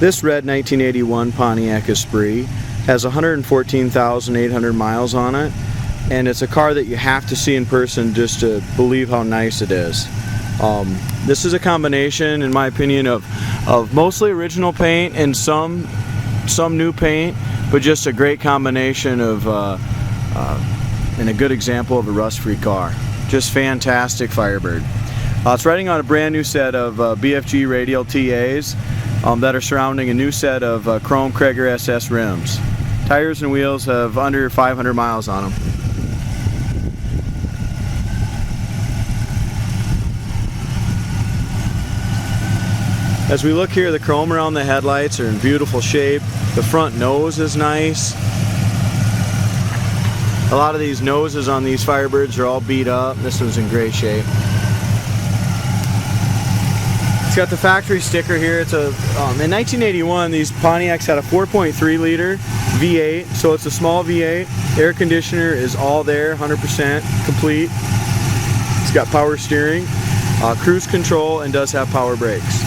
This red 1981 Pontiac Esprit has 114,800 miles on it, and it's a car that you have to see in person just to believe how nice it is. This is a combination, in my opinion, of mostly original paint and some new paint, but just a great combination of and a good example of a rust-free car. Just fantastic Firebird. It's riding on a brand new set of BFG radial TAs that are surrounding a new set of chrome Krager SS rims. Tires and wheels have under 500 miles on them. As we look here, the chrome around the headlights are in beautiful shape. The front nose is nice. A lot of these noses on these Firebirds are all beat up. This one's in great shape. It's got the factory sticker here. It's a in 1981, these Pontiacs had a 4.3 liter V8, so it's a small V8. Air conditioner is all there, 100% complete. It's got power steering, cruise control, and does have power brakes.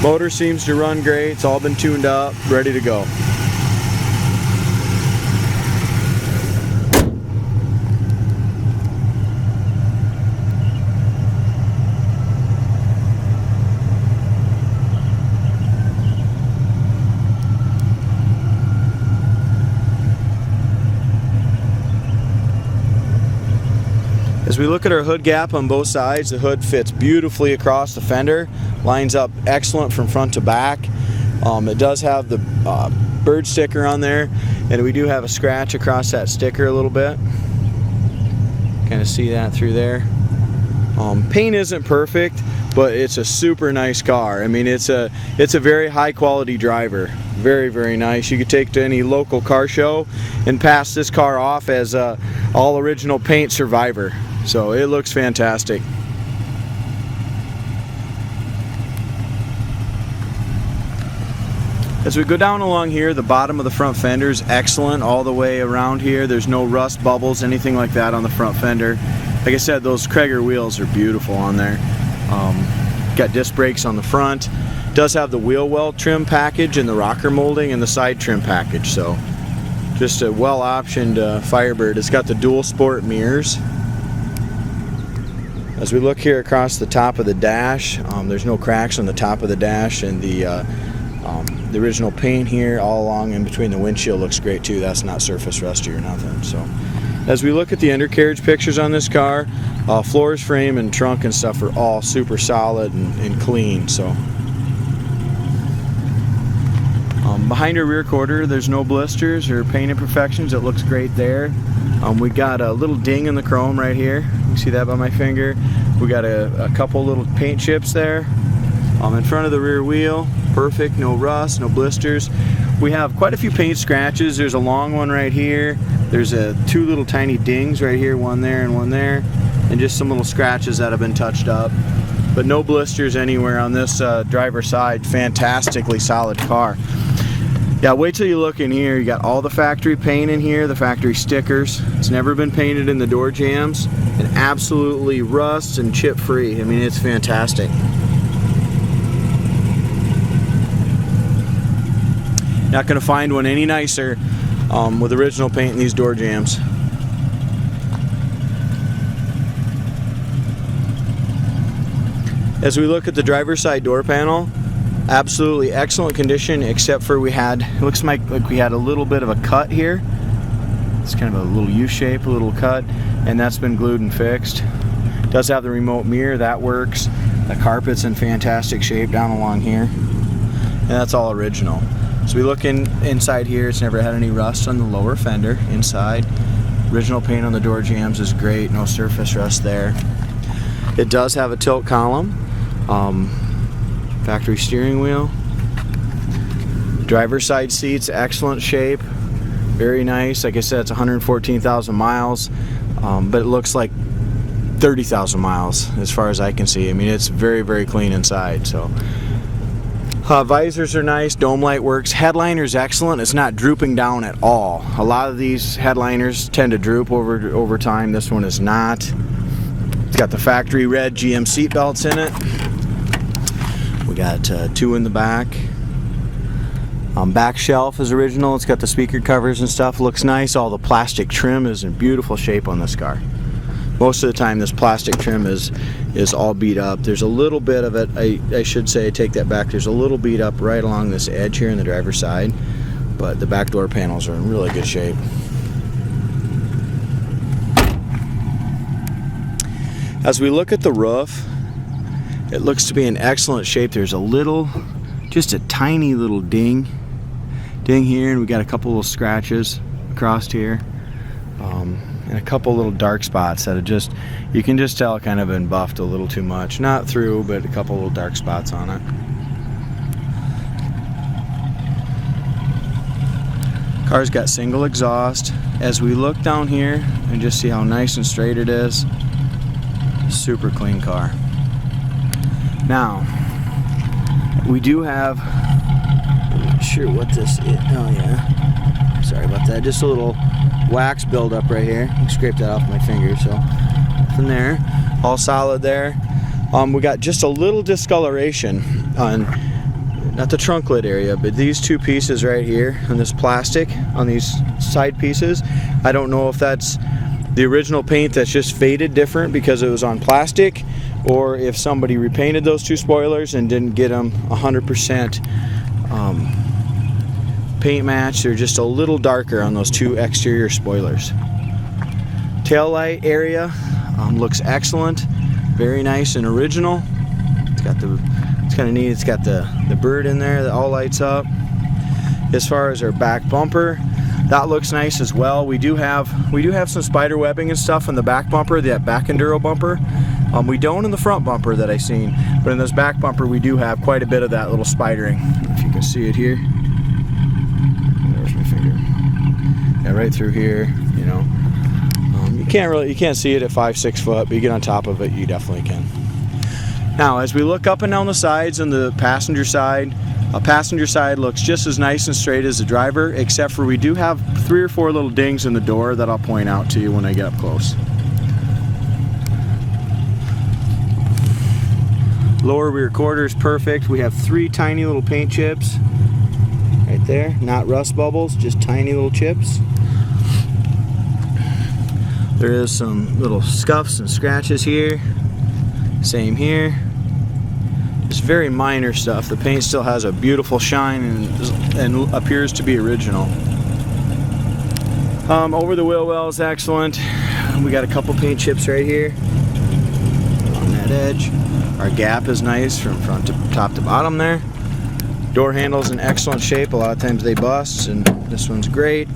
Motor seems to run great. It's all been tuned up, ready to go. As we look at our hood gap on both sides, the hood fits beautifully across the fender, lines up excellent from front to back. It does have the bird sticker on there, and we do have a scratch across that sticker a little bit. Kind of see that through there. Paint isn't perfect, but it's a super nice car. I mean, it's a very high quality driver. Very, very nice. You could take to any local car show and pass this car off as a all original paint survivor. So it looks fantastic. As we go down along here, the bottom of the front fender is excellent all the way around here. There's no rust, bubbles, anything like that on the front fender. Like I said, those Krager wheels are beautiful on there. Got disc brakes on the front. Does have the wheel well trim package and the rocker molding and the side trim package. So just a well optioned Firebird. It's got the dual sport mirrors. As we look here across the top of the dash, there's no cracks on the top of the dash, and the original paint here all along in between the windshield looks great too. That's not surface rusty or nothing. So as we look at the undercarriage pictures on this car, floors, frame, and trunk and stuff are all super solid and clean. So behind our rear quarter, there's no blisters or paint imperfections. It looks great there. We got a little ding in the chrome right here. You see that by my finger. We got a couple little paint chips there. In front of the rear wheel, perfect, no rust, no blisters. We have quite a few paint scratches. There's a long one right here. There's two little tiny dings right here, one there and one there, and just some little scratches that have been touched up. But no blisters anywhere on this driver's side. Fantastically solid car. Yeah, wait till you look in here. You got all the factory paint in here, the factory stickers. It's never been painted in the door jambs, and absolutely rust and chip free. I mean, it's fantastic. Not going to find one any nicer with original paint in these door jambs. As we look at the driver's side door panel, absolutely excellent condition, except for it looks like we had a little bit of a cut here. It's kind of a little U-shape, a little cut, and that's been glued and fixed. It does have the remote mirror, that works. The carpet's in fantastic shape down along here, and that's all original. So we look inside here, it's never had any rust on the lower fender inside. Original paint on the door jambs is great, no surface rust there. It does have a tilt column. Factory steering wheel. Driver's side seats, excellent shape, very nice. Like I said, it's 114,000 miles, but it looks like 30,000 miles as far as I can see. I mean, it's very, very clean inside. So visors are nice, dome light works. Headliner's excellent. It's not drooping down at all. A lot of these headliners tend to droop over time. This one is not. It's got the factory red GM seat belts in it. We got two in the back. Back shelf is original. It's got the speaker covers and stuff. Looks nice. All the plastic trim is in beautiful shape on this car. Most of the time this plastic trim is all beat up. There's a little bit of it, I should say, take that back, there's a little beat up right along this edge here in the driver's side, but the back door panels are in really good shape. As we look at the roof, it looks to be in excellent shape. There's a little, just a tiny little ding here, and we got a couple little scratches across here. And a couple little dark spots that you can just tell kind of been buffed a little too much. Not through, but a couple little dark spots on it. Car's got single exhaust. As we look down here and just see how nice and straight it is, super clean car. Now, we do have, I'm not sure what this is. Oh yeah, sorry about that. Just a little wax buildup right here. I scraped that off my finger, so nothing there. All solid there. We got just a little discoloration on, not the trunk lid area, but these two pieces right here on this plastic, on these side pieces. I don't know if that's the original paint that's just faded different because it was on plastic, or if somebody repainted those two spoilers and didn't get them 100% paint match. They're just a little darker on those two exterior spoilers. Tail light area looks excellent, very nice and original. It's kind of neat. It's got the bird in there that all lights up. As far as our back bumper, that looks nice as well. We do have some spider webbing and stuff in the back bumper, that back enduro bumper. We don't in the front bumper that I seen, but in this back bumper we do have quite a bit of that little spidering. If you can see it here. There's my finger. Yeah, right through here. You know, you can't see it at 5-6 foot, but you get on top of it, you definitely can. Now, as we look up and down the sides on the passenger side looks just as nice and straight as the driver, except for we do have 3 or 4 little dings in the door that I'll point out to you when I get up close. Lower rear quarter is perfect. We have 3 tiny little paint chips right there, not rust bubbles, just tiny little chips. There is some little scuffs and scratches here. Same here. It's very minor stuff. The paint still has a beautiful shine and appears to be original. Over the wheel well is excellent. We got a couple paint chips right here on that edge. Our gap is nice from front to top to bottom there. Door handle's in excellent shape. A lot of times they bust, and this one's great.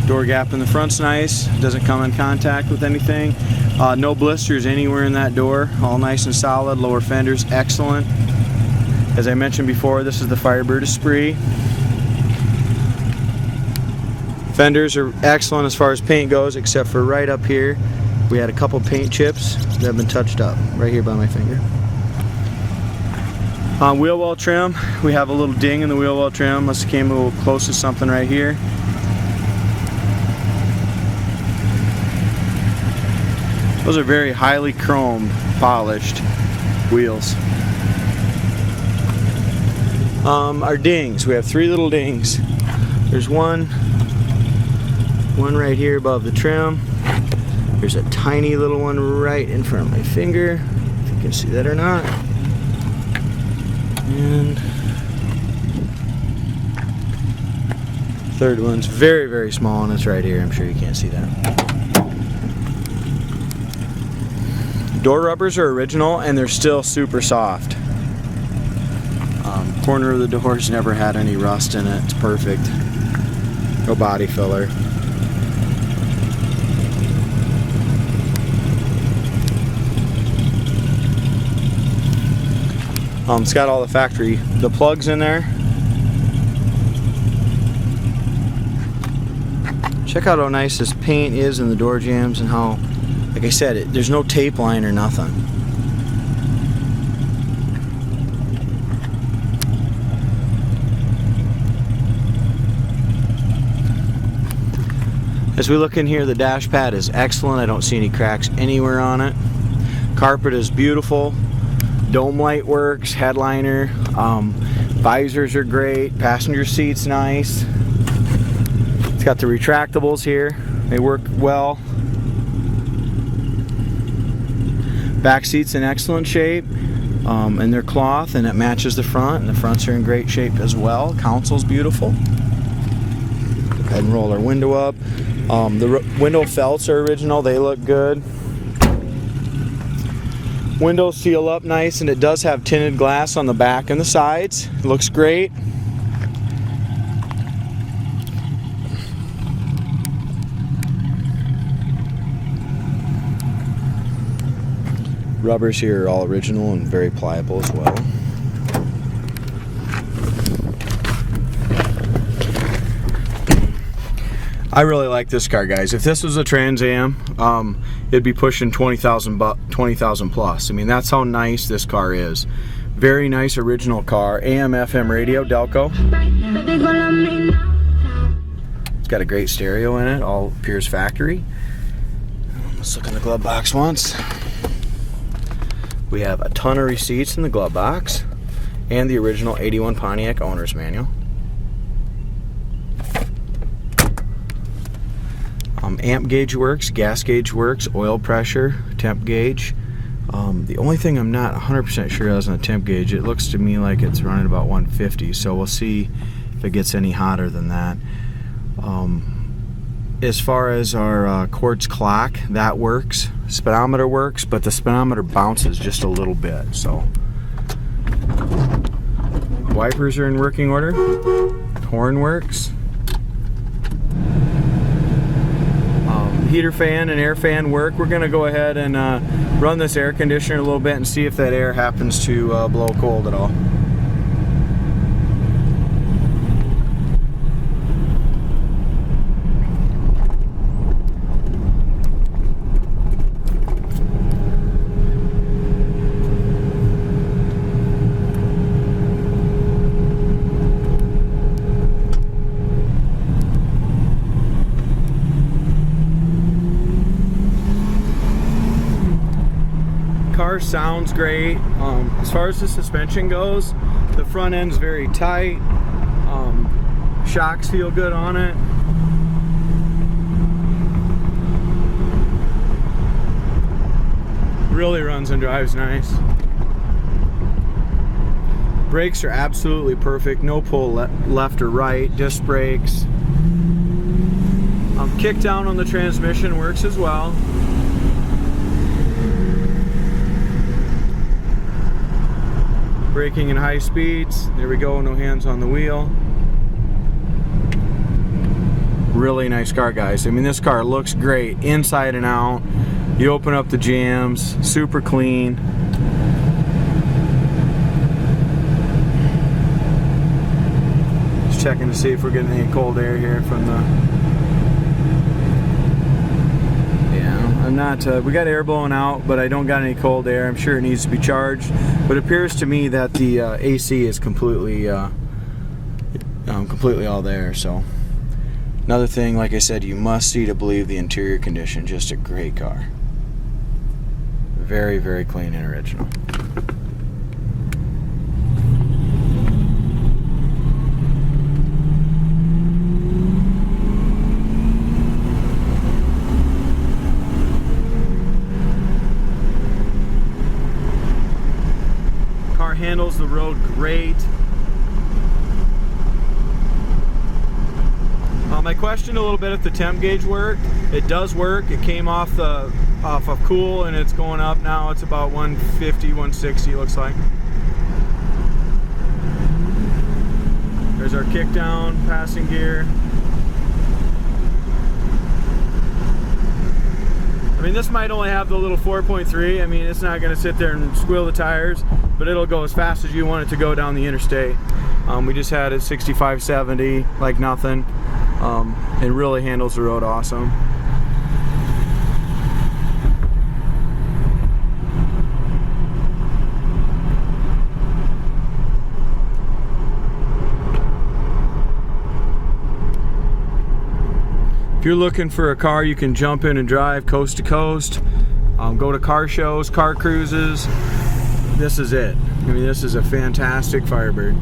Door gap in the front's nice. Doesn't come in contact with anything. No blisters anywhere in that door. All nice and solid. Lower fender's excellent. As I mentioned before, this is the Firebird Esprit. Fenders are excellent as far as paint goes, except for right up here. We had a couple paint chips that have been touched up right here by my finger. Wheel well trim, we have a little ding in the wheel well trim. Must have came a little close to something right here. Those are very highly chromed, polished wheels. Our dings, we have 3 little dings. There's one right here above the trim. There's a tiny little one right in front of my finger, if you can see that or not. And third one's very, very small, and it's right here. I'm sure you can't see that. Door rubbers are original, and they're still super soft. Corner of the door's never had any rust in it. It's perfect. No body filler. It's got all the plugs in there. Check out how nice this paint is in the door jambs, and how, like I said, there's no tape line or nothing. As we look in here, the dash pad is excellent. I don't see any cracks anywhere on it. Carpet is beautiful. Dome light works, headliner, visors are great, passenger seat's nice. It's got the retractables here, they work well. Back seat's in excellent shape, and they're cloth and it matches the front, and the fronts are in great shape as well. Console's beautiful. Go ahead and roll our window up. The window felts are original, they look good. Windows seal up nice, and it does have tinted glass on the back and the sides. It looks great. Rubbers here are all original and very pliable as well. I really like this car, guys. If this was a Trans Am, it'd be pushing 20,000 plus. I mean, that's how nice this car is. Very nice original car. AM FM radio, Delco. It's got a great stereo in it, all Pierce factory. Let's look in the glove box once. We have a ton of receipts in the glove box and the original 81 Pontiac owner's manual. Amp gauge works, gas gauge works, oil pressure, temp gauge. The only thing I'm not 100% sure is on the temp gauge. It looks to me like it's running about 150, so we'll see if it gets any hotter than that. As far as our quartz clock, that works. Speedometer works, but the speedometer bounces just a little bit. So wipers are in working order. Horn works. Heater fan and air fan work. We're going to go ahead and run this air conditioner a little bit and see if that air happens to blow cold at all. Car sounds great. As far as the suspension goes, the front end's very tight. Shocks feel good on it. Really runs and drives nice. Brakes are absolutely perfect. No pull left or right. Disc brakes. Kick down on the transmission works as well. Braking in high speeds. There we go, no hands on the wheel. Really nice car, guys. I mean, this car looks great inside and out. You open up the jams, super clean. Just checking to see if we're getting any cold air here from the... I'm not, we got air blowing out, but I don't got any cold air. I'm sure it needs to be charged, but it appears to me that the AC is completely all there. So another thing, like I said, you must see to believe the interior condition. Just a great car. Very, very clean and original. Handles the road great. I questioned a little bit if the temp gauge worked. It does work. It came off of cool and it's going up now. It's about 150, 160 looks like. There's our kick down, passing gear. I mean, this might only have the little 4.3. I mean, it's not going to sit there and squeal the tires, but it'll go as fast as you want it to go down the interstate. We just had it 65, 70, like nothing. It really handles the road awesome. If you're looking for a car you can jump in and drive coast to coast, Go to car shows, car cruises. This is it. I mean, this is a fantastic Firebird.